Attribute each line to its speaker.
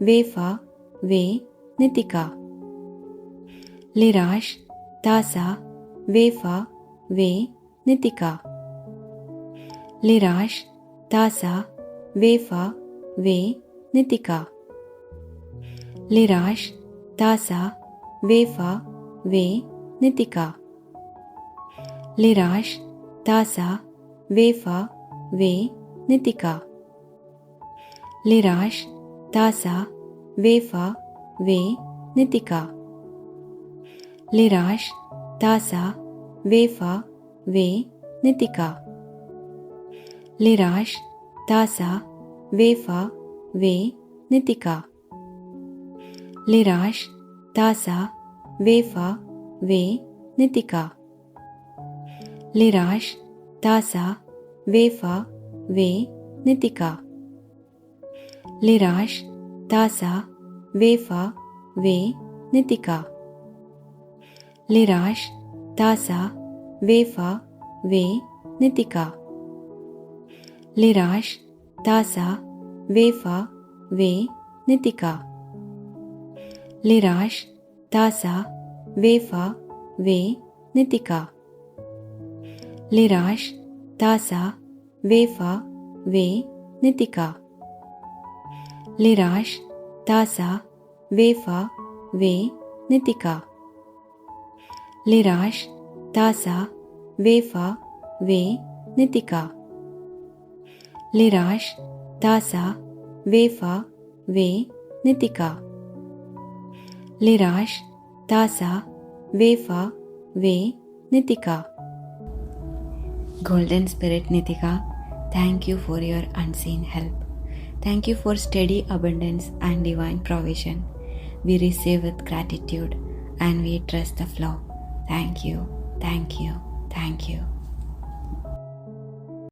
Speaker 1: Vefa, Ve, Nitika. Lirash, Tasa, Vefa, Ve, Nitika. Lirash, Tasa, Vefa, Ve, Nitika. Lirash, Tasa, Vefa, Ve, Nitika. Lirash, Tasa, Vefa, Ve, Nitika. Lirash, Tasa, Vefa, Ve, Nitika. Lirash, Tasa, Vefa, Ve, Nitika. Lirash, Tasa, Vefa, Ve, Nitika. Lirash, Tasa, Vefa, Ve, Nitika. Lirash, Tasa, Vefa, Ve, Nitika. Lirash, Tasa, Vefa, Ve, Nitika. Lirash, Tasa, Vefa, Ve, Nitika. Lirash, Tasa, Vefa, Ve, Nitika. Lirash, Tasa, Vefa, Ve, Nitika. Lirash, Tasa, Vefa, Ve, Nitika. Lirash, Tasa, Vefa, Ve, Nitika. Lirash, Tasa, Vefa, Ve, Nitika. Lirash, Tasa, Vefa, Ve, Nitika. Lirash, Tasa, Vefa, Ve, Nitika. Golden Spirit Nitika, thank you for your unseen help. Thank you for steady abundance and divine provision. We receive with gratitude and we trust the flow. Thank you, thank you, thank you.